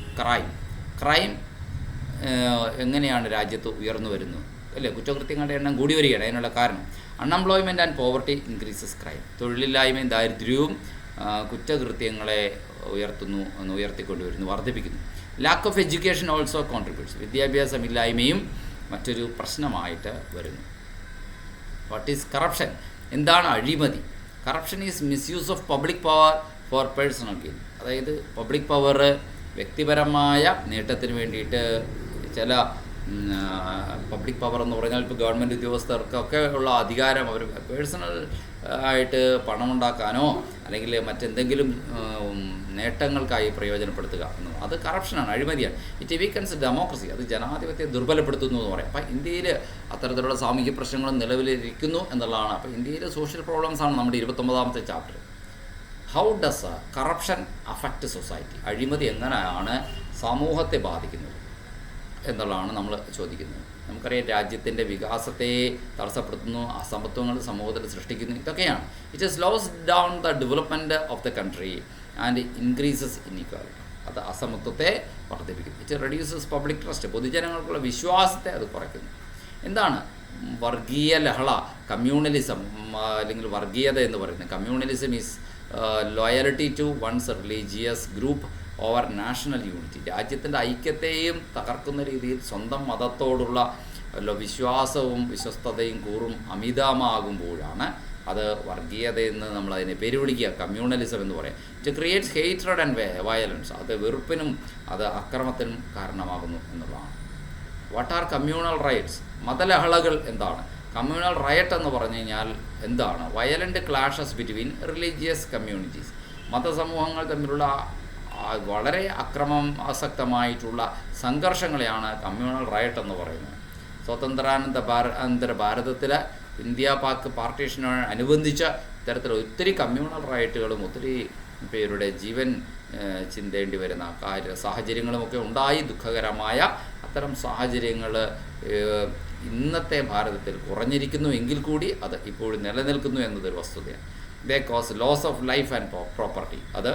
crime എങ്ങനെയാണ് രാജ്യത്ത് ഉയർന്നു വരുന്നത്, അല്ലേ? കുറ്റകൃത്യങ്ങളുടെ എണ്ണം കൂടി വരികയാണ്. അതിനുള്ള കാരണം unemployment and poverty increases crime. തൊഴിലില്ലായ്മയും ദാരിദ്ര്യവും കുറ്റകൃത്യങ്ങളെ ഉയർത്തിക്കൊണ്ടുവരുന്നു, വർദ്ധിപ്പിക്കുന്നു. Lack of education also contributes. വിദ്യാഭ്യാസമില്ലായ്മയും മറ്റൊരു പ്രശ്നമായിട്ട് വരുന്നു. What is corruption? എന്താണ് അഴിമതി? Corruption is misuse of public power for personal gain. അതായത് പബ്ലിക് പവർ വ്യക്തിപരമായ നേട്ടത്തിന് വേണ്ടിയിട്ട് ചില പബ്ലിക് പവർ എന്ന് പറഞ്ഞാൽ ഇപ്പോൾ ഗവൺമെൻറ് ഉദ്യോഗസ്ഥർക്കൊക്കെ ഉള്ള അധികാരം അവർ പേഴ്സണൽ ആയിട്ട് പണമുണ്ടാക്കാനോ അല്ലെങ്കിൽ മറ്റെന്തെങ്കിലും നേട്ടങ്ങൾക്കായി പ്രയോജനപ്പെടുത്തുക എന്നത് അത് കറപ്ഷനാണ്, അഴിമതിയാണ്. It weakens democracy. അത് ജനാധിപത്യത്തെ ദുർബലപ്പെടുത്തുന്നു എന്ന് പറയാം. അപ്പോൾ ഇന്ത്യയിൽ അത്തരത്തിലുള്ള സാമൂഹ്യ പ്രശ്നങ്ങളും നിലവിലിരിക്കുന്നു എന്നുള്ളതാണ്. അപ്പോൾ ഇന്ത്യയിലെ സോഷ്യൽ പ്രോബ്ലംസാണ് നമ്മുടെ 29ാമത്തെ chapter. How does corruption affect society? അഴിമതി എങ്ങനെയാണ് സമൂഹത്തെ ബാധിക്കുന്നത് എന്നുള്ളതാണ് നമ്മൾ ചോദിക്കുന്നത്. നമുക്കറിയാം, രാജ്യത്തിൻ്റെ വികാസത്തെ തടസ്സപ്പെടുത്തുന്നു, അസമത്വങ്ങൾ സമൂഹത്തിൽ സൃഷ്ടിക്കുന്നു, ഇതൊക്കെയാണ്. It slows down the development of the country and increases inequality. അത് അസമത്വത്തെ വർദ്ധിപ്പിക്കുന്നു. It reduces public trust. പൊതുജനങ്ങൾക്കുള്ള വിശ്വാസത്തെ അത് കുറയ്ക്കുന്നു. എന്താണ് വർഗീയ ലഹള? കമ്മ്യൂണലിസം അല്ലെങ്കിൽ വർഗീയത എന്ന് പറയുന്നത്. Communalism is loyalty to one's religious group over national unity. രാജ്യത്തിൻ്റെ ഐക്യത്തെയും തകർക്കുന്ന രീതിയിൽ സ്വന്തം മതത്തോടുള്ള വിശ്വാസവും വിശ്വസ്തതയും കൂറും അമിതമാകുമ്പോഴാണ് അത് വർഗീയതയെന്ന് നമ്മളതിനെ പേര് വിളിക്കുക, കമ്മ്യൂണലിസം എന്ന് പറയാം. It creates hatred and violence. അത് വെറുപ്പിനും അത് അക്രമത്തിനും കാരണമാകുന്നു എന്നുള്ളതാണ്. What are communal riots? മതലഹളകൾ എന്താണ്? കമ്മ്യൂണൽ റയറ്റ് എന്ന് പറഞ്ഞു കഴിഞ്ഞാൽ എന്താണ്? Violent clashes between religious communities. മതസമൂഹങ്ങൾ തമ്മിലുള്ള വളരെ അക്രമാസക്തമായിട്ടുള്ള സംഘർഷങ്ങളെയാണ് കമ്മ്യൂണൽ റയറ്റ് എന്ന് പറയുന്നത്. സ്വതന്ത്രാനന്തര ഭാരതത്തിൽ ഇന്ത്യ പാക് പാർട്ടീഷനോടനുബന്ധിച്ച ഇത്തരത്തിൽ ഒത്തിരി കമ്മ്യൂണൽ റയറ്റുകളും ഒത്തിരി പേരുടെ ജീവൻ ചിന്തേണ്ടി വരുന്ന സാഹചര്യങ്ങളുമൊക്കെ ഉണ്ടായി. ദുഃഖകരമായ അത്തരം സാഹചര്യങ്ങൾ ഇന്നത്തെ ഭാരതത്തിൽ കുറഞ്ഞിരിക്കുന്നു എങ്കിൽ കൂടി അത് ഇപ്പോഴും നിലനിൽക്കുന്നു എന്നതൊരു വസ്തുതയാണ്. They cause loss of life and property. അത്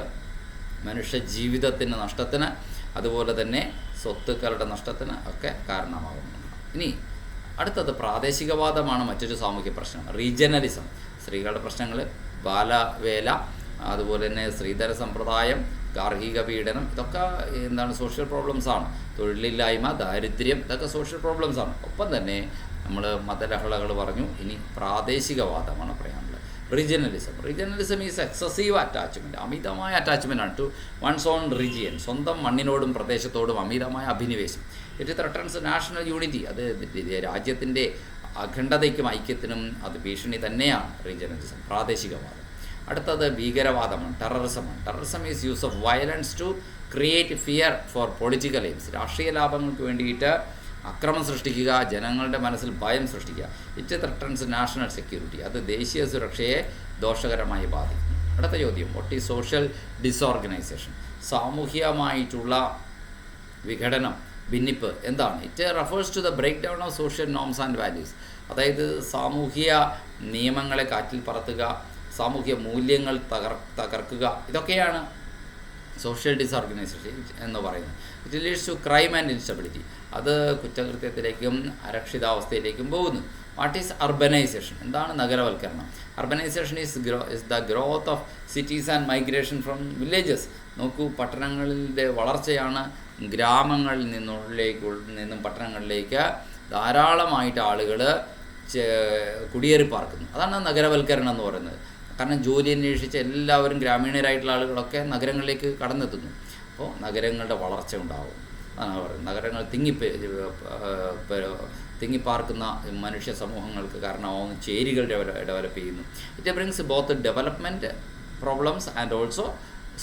മനുഷ്യ ജീവിതത്തിന് നഷ്ടത്തിന്, അതുപോലെ തന്നെ സ്വത്തുക്കളുടെ നഷ്ടത്തിന് ഒക്കെ കാരണമാകുന്നുണ്ട്. ഇനി അടുത്തത് പ്രാദേശികവാദമാണ് മറ്റൊരു സാമൂഹ്യ പ്രശ്നം, റീജിയണലിസം. സ്ത്രീകളുടെ പ്രശ്നങ്ങൾ, ബാലവേല, അതുപോലെ തന്നെ സ്ത്രീധന സമ്പ്രദായം, ഗാർഹിക പീഡനം, ഇതൊക്കെ എന്താണ് സോഷ്യൽ പ്രോബ്ലംസാണ്. തൊഴിലില്ലായ്മ, ദാരിദ്ര്യം, ഇതൊക്കെ സോഷ്യൽ പ്രോബ്ലംസാണ്. ഒപ്പം തന്നെ നമ്മൾ മതലഹളകൾ പറഞ്ഞു. ഇനി പ്രാദേശികവാദമാണ് പറയാനുള്ളത്, റീജിയണലിസം ഈസ് എക്സസീവ് അറ്റാച്ച്മെൻറ്റ്, അമിതമായ അറ്റാച്ച്മെൻറ്റാണ് ടു വൺസ് ഓൺ റീജിയൻ. സ്വന്തം മണ്ണിനോടും പ്രദേശത്തോടും അമിതമായ അഭിനിവേശം. It threatens national unity. അത് രാജ്യത്തിൻ്റെ അഖണ്ഡതയ്ക്കും ഐക്യത്തിനും അത് ഭീഷണി തന്നെയാണ് റീജിയണലിസം, പ്രാദേശികവാദം. അടുത്തത് ഭീകരവാദമാണ്, ടെററിസമാണ്. Terrorism is use of violence to create fear for political aims. രാഷ്ട്രീയ ലാഭങ്ങൾക്ക് വേണ്ടിയിട്ട് അക്രമം സൃഷ്ടിക്കുക, ജനങ്ങളുടെ മനസ്സിൽ ഭയം സൃഷ്ടിക്കുക. It threatens national security. അത് ദേശീയ സുരക്ഷയെ ദോഷകരമായി ബാധിക്കുന്നു. അടുത്ത ചോദ്യം, വാട്ട് ഈസ് സോഷ്യൽ ഡിസോർഗനൈസേഷൻ? സാമൂഹികമായിട്ടുള്ള വിഘടനം, ഭിന്നിപ്പ് എന്താണ്? It refers to the break down of social norms and values. അതായത് സാമൂഹിക നിയമങ്ങളെ കാറ്റിൽ പറത്തുക, സാമൂഹിക മൂല്യങ്ങൾ തകർക്കുക, ഇതൊക്കെയാണ് സോഷ്യൽ ഡിസോർഗനൈസേഷൻ എന്ന് പറയുന്നത്. It leads to crime and instability. അത് കുറ്റകൃത്യത്തിലേക്കും അരക്ഷിതാവസ്ഥയിലേക്കും പോകുന്നു. What is urbanisation? എന്താണ് നഗരവൽക്കരണം? Urbanisation is the growth of cities and migration from villages. നോക്കൂ, പട്ടണങ്ങളുടെ വളർച്ചയാണ് ഗ്രാമങ്ങളിൽ നിന്നും പട്ടണങ്ങളിലേക്ക് ധാരാളമായിട്ട് ആളുകൾ കുടിയേറി പാർക്കുന്നു. അതാണ് നഗരവൽക്കരണം എന്ന് പറയുന്നത്. കാരണം ജോലി അന്വേഷിച്ച് എല്ലാവരും ഗ്രാമീണരായിട്ടുള്ള ആളുകളൊക്കെ നഗരങ്ങളിലേക്ക് കടന്നെത്തുന്നു. അപ്പോൾ നഗരങ്ങളുടെ വളർച്ച ഉണ്ടാകും. അതാണ് പറയുന്നത്. നഗരങ്ങൾ തിങ്ങിപ്പാർക്കുന്ന മനുഷ്യ സമൂഹങ്ങൾക്ക് കാരണമാവുന്ന ചേരികൾ ഡെവലപ്പ് ചെയ്യുന്നു. It brings both development problems and also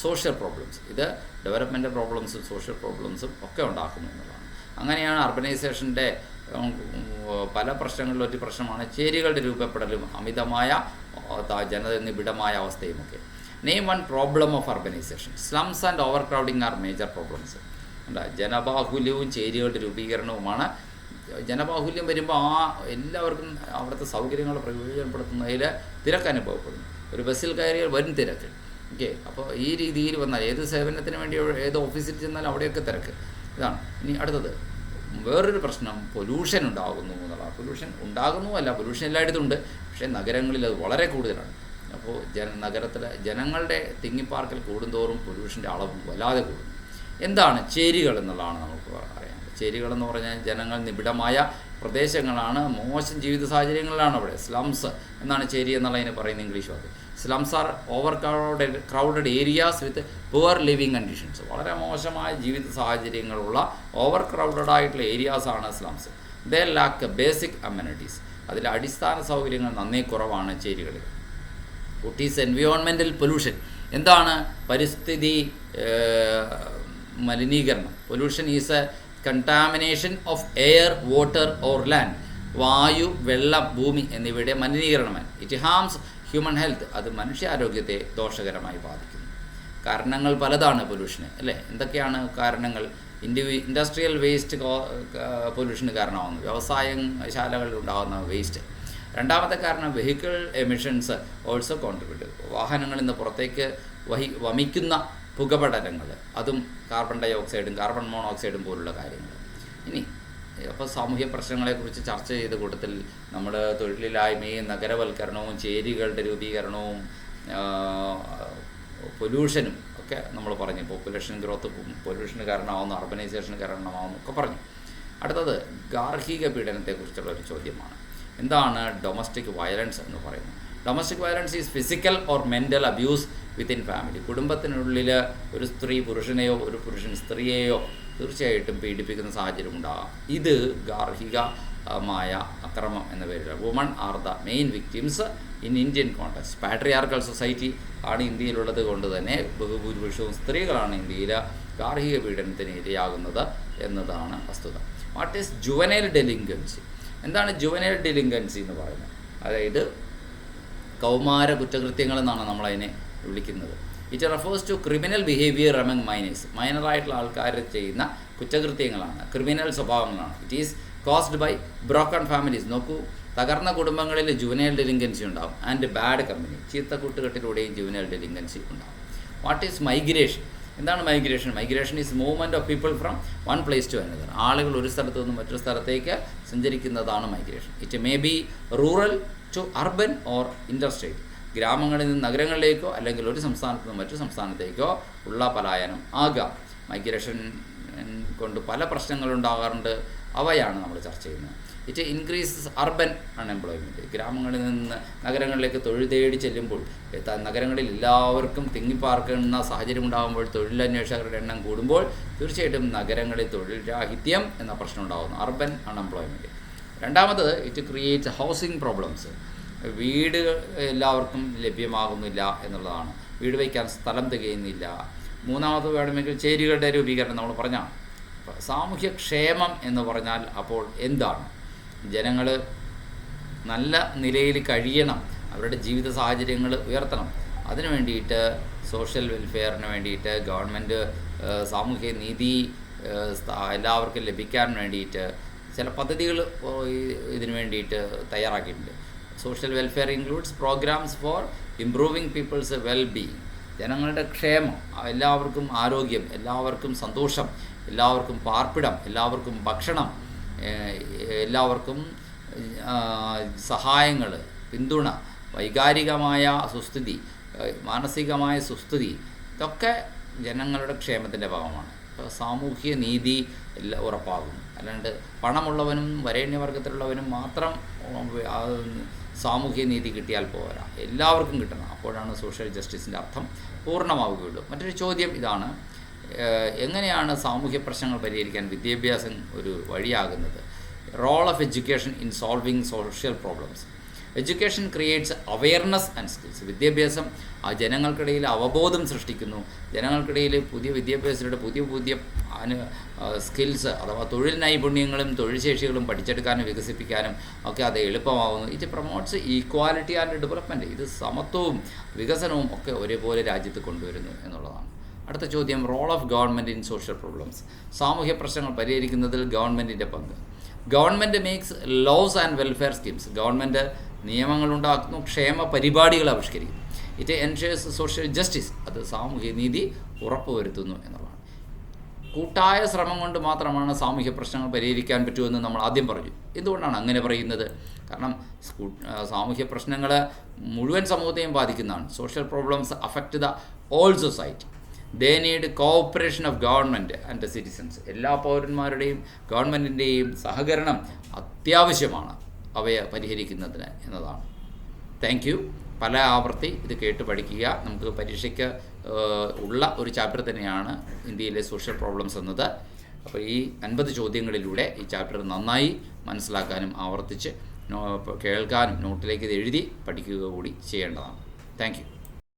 social problems. ഇത് ഡെവലപ്മെൻ്റ് പ്രോബ്ലംസും സോഷ്യൽ പ്രോബ്ലംസും ഒക്കെ ഉണ്ടാക്കുന്നു എന്നുള്ളതാണ്. അങ്ങനെയാണ് അർബനൈസേഷൻ്റെ പല പ്രശ്നങ്ങളിലും ഒരു പ്രശ്നമാണ് ചേരികളുടെ രൂപപ്പെടലും അമിതമായ ജനനിബിഡമായ അവസ്ഥയുമൊക്കെ. Name one problem of urbanisation. Slums and overcrowding are major problems. ജനബാഹുല്യവും ചേരികളുടെ രൂപീകരണവുമാണ്. ജനബാഹുല്യം വരുമ്പോൾ എല്ലാവർക്കും അവിടുത്തെ സൗകര്യങ്ങൾ പ്രയോജനപ്പെടുത്തുന്നതിൽ തിരക്ക് അനുഭവപ്പെടുന്നു. ഒരു ബസ്സിൽ കയറിയാൽ വരും തിരക്ക്. ഓക്കെ, അപ്പോൾ ഈ രീതിയിൽ വന്നാൽ ഏത് സേവനത്തിന് വേണ്ടി ഏത് ഓഫീസിൽ ചെന്നാലും അവിടെയൊക്കെ തിരക്ക്. ഇതാണ്. ഇനി അടുത്തത് വേറൊരു പ്രശ്നം, പൊല്യൂഷൻ ഉണ്ടാകുന്നു എന്നുള്ളതാണ്. പൊല്യൂഷൻ ഉണ്ടാകുന്നുമല്ല, പൊല്യൂഷൻ എല്ലായിടത്തും ഉണ്ട്, പക്ഷേ നഗരങ്ങളിൽ അത് വളരെ കൂടുതലാണ്. അപ്പോൾ നഗരത്തിലെ ജനങ്ങളുടെ തിങ്ങിപ്പാർക്കൽ കൂടുന്തോറും പൊല്യൂഷൻ്റെ അളവും വല്ലാതെ കൂടുന്നു. എന്താണ് ചേരികൾ എന്നുള്ളതാണ് നമുക്ക് അറിയാം. ചേരികളെന്ന് പറഞ്ഞാൽ ജനങ്ങൾ നിബിഡമായ പ്രദേശങ്ങളാണ്, മോശം ജീവിത സാഹചര്യങ്ങളിലാണ് അവിടെ. സ്ലംസ് എന്നാണ് ചേരി എന്നുള്ളതിന് പറയുന്ന ഇംഗ്ലീഷ് വാക്ക്. Slums are overcrowded areas with poor living conditions. വളരെ മോശമായ ജീവിത സാഹചര്യങ്ങളുള്ള ഓവർ ക്രൗഡഡ് ആയിട്ടുള്ള ഏരിയാസാണ് slums. They lack basic amenities. അതിൽ അടിസ്ഥാന സൗകര്യങ്ങൾ നന്നേ കുറവാണ് ചേരികളിൽ. What is environmental pollution? എന്താണ് പരിസ്ഥിതി മലിനീകരണം? Pollution is a contamination of air, water or land. വായു, വെള്ളം, ഭൂമി എന്നിവയുടെ മലിനീകരണമാണ്. It harms human health. അത് മനുഷ്യാരോഗ്യത്തെ ദോഷകരമായി ബാധിക്കുന്നു. കാരണങ്ങൾ പലതാണ് പൊല്യൂഷന്, അല്ലേ? എന്തൊക്കെയാണ് കാരണങ്ങൾ? ഇൻഡസ്ട്രിയൽ വേസ്റ്റ് പൊല്യൂഷന് കാരണമാകുന്നു, വ്യവസായശാലകളിൽ ഉണ്ടാകുന്ന വേസ്റ്റ്. രണ്ടാമത്തെ കാരണം വെഹിക്കിൾ എമിഷൻസ് ഓൾസോ കോൺട്രിബ്യൂട്ട്. വാഹനങ്ങളിൽ നിന്ന് പുറത്തേക്ക് വമിക്കുന്ന പുകപടലങ്ങൾ, അതും കാർബൺ ഡൈ ഓക്സൈഡും കാർബൺ മോണോക്സൈഡും പോലുള്ള കാര്യങ്ങൾ. ഇനി അപ്പോൾ സാമൂഹ്യ പ്രശ്നങ്ങളെക്കുറിച്ച് ചർച്ച ചെയ്ത കൂട്ടത്തിൽ നമ്മൾ തൊഴിലില്ലായ്മയും നഗരവൽക്കരണവും ചേരികളുടെ രൂപീകരണവും പൊല്യൂഷനും ഒക്കെ നമ്മൾ പറഞ്ഞു. പോപ്പുലേഷൻ ഗ്രോത്ത് പൊല്യൂഷന് കാരണമാവുന്നു, അർബനൈസേഷന് കാരണമാവുന്നു ഒക്കെ പറഞ്ഞു. അടുത്തത് ഗാർഹിക പീഡനത്തെക്കുറിച്ചുള്ള ഒരു ചോദ്യമാണ്. എന്താണ് ഡൊമസ്റ്റിക് വയലൻസ് എന്ന് പറയുന്നത്? Domestic violence is physical or mental abuse within family. കുടുംബത്തിനുള്ളിൽ ഒരു സ്ത്രീ പുരുഷനെയോ ഒരു പുരുഷൻ സ്ത്രീയെയോ തീർച്ചയായിട്ടും പീഡിപ്പിക്കുന്ന സാഹചര്യം ഉണ്ടാകാം. ഇത് ഗാർഹിക മായ അക്രമം എന്ന പേരിൽ. Woman are the main victims in Indian context. Patriarchal society ആണ് ഇന്ത്യയിലുള്ളത് കൊണ്ട് തന്നെ ബഹുഭൂരിപക്ഷവും സ്ത്രീകളാണ് ഇന്ത്യയിൽ ഗാർഹിക പീഡനത്തിന് ഇരയാകുന്നത് എന്നതാണ് വസ്തുത. What is juvenile delinquency? എന്താണ് ജുവനൈൽ ഡെലിങ്കൻസി എന്ന് പറയുന്നത്? അതായത് കൗമാര കുറ്റകൃത്യങ്ങൾ എന്നാണ് നമ്മളതിനെ വിളിക്കുന്നത്. It refers to criminal behaviour among minors. മൈനറായിട്ടുള്ള ആൾക്കാർ ചെയ്യുന്ന കുറ്റകൃത്യങ്ങളാണ്, ക്രിമിനൽ സ്വഭാവങ്ങളാണ്. It is caused by broken families. നോക്കൂ, തകർന്ന കുടുംബങ്ങളിൽ ജുവനൈൽ ഡെലിങ്കൻസി ഉണ്ടാകും. ആൻഡ് ബാഡ് കമ്പനി, ചീത്ത കൂട്ടുകെട്ടിലൂടെയും ജുവനൈൽ ഡെലിങ്കൻസി ഉണ്ടാകും. What is migration? എന്താണ് migration? Migration is movement of people from one place to another. ആളുകൾ ഒരു സ്ഥലത്ത് നിന്ന് മറ്റൊരു സ്ഥലത്തേക്ക് സഞ്ചരിക്കുന്നതാണ് migration. It may be rural to urban or interstate. ഗ്രാമങ്ങളിൽ നിന്ന് നഗരങ്ങളിലേക്കോ അല്ലെങ്കിൽ ഒരു സംസ്ഥാനത്ത് നിന്ന് മറ്റു സംസ്ഥാനത്തേക്കോ ഉള്ള പലായനം ആകാം. മൈഗ്രേഷൻ കൊണ്ട് പല പ്രശ്നങ്ങളുണ്ടാകാറുണ്ട്. അവയാണ് നമ്മൾ ചർച്ച ചെയ്യുന്നത്. It increases urban unemployment. ഗ്രാമങ്ങളിൽ നിന്ന് നഗരങ്ങളിലേക്ക് തൊഴിൽ തേടി ചെല്ലുമ്പോൾ നഗരങ്ങളിൽ എല്ലാവർക്കും തിങ്ങിപ്പാർക്കുന്ന സാഹചര്യം ഉണ്ടാകുമ്പോൾ തൊഴിലന്വേഷകരുടെ എണ്ണം കൂടുമ്പോൾ തീർച്ചയായിട്ടും നഗരങ്ങളിൽ തൊഴിൽ രാഹിത്യം എന്ന പ്രശ്നം ഉണ്ടാകുന്നു, അർബൻ അൺഎംപ്ലോയ്മെൻറ്റ്. രണ്ടാമത്, ഇറ്റ് ക്രിയേറ്റ്സ് ഹൗസിംഗ് പ്രോബ്ലംസ്. വീട് എല്ലാവർക്കും ലഭ്യമാകുന്നില്ല എന്നുള്ളതാണ്. വീട് വയ്ക്കാൻ സ്ഥലം തികയുന്നില്ല. മൂന്നാമത് വേണമെങ്കിൽ ചേരികളുടെ രൂപീകരണം നമ്മൾ പറഞ്ഞാൽ. സാമൂഹ്യക്ഷേമം എന്ന് പറഞ്ഞാൽ അപ്പോൾ എന്താണ്? ജനങ്ങൾ നല്ല നിലയിൽ കഴിയണം, അവരുടെ ജീവിത സാഹചര്യങ്ങൾ ഉയർത്തണം. അതിനു വേണ്ടിയിട്ട് സോഷ്യൽ വെൽഫെയറിന് വേണ്ടിയിട്ട് ഗവൺമെൻറ് സാമൂഹ്യ നീതി എല്ലാവർക്കും ലഭിക്കാൻ വേണ്ടിയിട്ട് ചില പദ്ധതികൾ ഇതിനു വേണ്ടിയിട്ട് തയ്യാറാക്കിയിട്ടുണ്ട്. Social welfare includes programmes for improving people's well being. ജനങ്ങളുടെ ക്ഷേമം, എല്ലാവർക്കും ആരോഗ്യം, എല്ലാവർക്കും സന്തോഷം, എല്ലാവർക്കും പാർപ്പിടം, എല്ലാവർക്കും ഭക്ഷണം, എല്ലാവർക്കും സഹായങ്ങൾ, പിന്തുണ, വൈകാരികമായ സുസ്ഥിതി, മാനസികമായ സുസ്ഥിതി, ഇതൊക്കെ ജനങ്ങളുടെ ക്ഷേമത്തിൻ്റെ ഭാഗമാണ്. സാമൂഹ്യ നീതി എല്ലാം ഉറപ്പാകും. അല്ലാണ്ട് പണമുള്ളവനും വരേണ്യവർഗത്തിലുള്ളവനും മാത്രം സാമൂഹ്യ നീതി കിട്ടിയാൽ പോരാ, എല്ലാവർക്കും കിട്ടണം. അപ്പോഴാണ് സോഷ്യൽ ജസ്റ്റിസിൻ്റെ അർത്ഥം പൂർണ്ണമാവുകയുള്ളൂ. മറ്റൊരു ചോദ്യം ഇതാണ്, എങ്ങനെയാണ് സാമൂഹ്യ പ്രശ്നങ്ങൾ പരിഹരിക്കാൻ വിദ്യാഭ്യാസം ഒരു വഴിയാകുന്നത്? Role of education in solving social problems. Education creates awareness and skills. വിദ്യാഭ്യാസം ജനങ്ങൾക്കിടയിൽ അവബോധം സൃഷ്ടിക്കുന്നു. ജനങ്ങൾക്കിടയിൽ പുതിയ വിദ്യാഭ്യാസത്തിലൂടെ പുതിയ സ്കിൽസ് അഥവാ തൊഴിൽ നൈപുണ്യങ്ങളും തൊഴിൽ ശേഷികളും പഠിച്ചെടുക്കാനും വികസിപ്പിക്കാനും ഒക്കെ അത് എളുപ്പമാകുന്നു. It promotes equality and development. ഇത് സമത്വവും വികസനവും ഒക്കെ ഒരേപോലെ രാജ്യത്ത് കൊണ്ടുവരുന്നു എന്നുള്ളതാണ്. അടുത്ത ചോദ്യം, role of government in social problems. സാമൂഹ്യ പ്രശ്നങ്ങൾ പരിഹരിക്കുന്നതിൽ ഗവൺമെൻറ്റിൻ്റെ പങ്ക്. Government makes laws and welfare schemes. Government നിയമങ്ങളുണ്ടാക്കുന്നു, ക്ഷേമ പരിപാടികൾ ആവിഷ്കരിക്കും. It ensures social justice. അത് സാമൂഹ്യ നീതി ഉറപ്പുവരുത്തുന്നു എന്നുള്ളതാണ്. കൂട്ടായ ശ്രമം കൊണ്ട് മാത്രമാണ് സാമൂഹ്യ പ്രശ്നങ്ങൾ പരിഹരിക്കാൻ പറ്റുമെന്ന് നമ്മൾ ആദ്യം പറഞ്ഞു. എന്തുകൊണ്ടാണ് അങ്ങനെ പറയുന്നത്? കാരണം സാമൂഹ്യ പ്രശ്നങ്ങൾ മുഴുവൻ സമൂഹത്തെയും ബാധിക്കുന്നതാണ്. Social problems affect the all society. They need cooperation of government and the citizens. എല്ലാ പൗരന്മാരുടെയും ഗവൺമെൻറ്റിൻ്റെയും സഹകരണം അത്യാവശ്യമാണ് അവയെ പരിഹരിക്കുന്നതിന് എന്നതാണ്. Thank you. പല ആവർത്തി ഇത് കേട്ട് പഠിക്കുക. നമുക്ക് പരീക്ഷയ്ക്ക് ഉള്ള ഒരു ചാപ്റ്റർ തന്നെയാണ് ഇന്ത്യയിലെ സോഷ്യൽ പ്രോബ്ലംസ് എന്നത്. അപ്പോൾ ഈ 50 ചോദ്യങ്ങളിലൂടെ ഈ ചാപ്റ്റർ നന്നായി മനസ്സിലാക്കാനും ആവർത്തിച്ച് കേൾക്കാനും നോട്ടിലേക്ക് ഇത് എഴുതി പഠിക്കുക കൂടി ചെയ്യേണ്ടതാണ്. Thank you.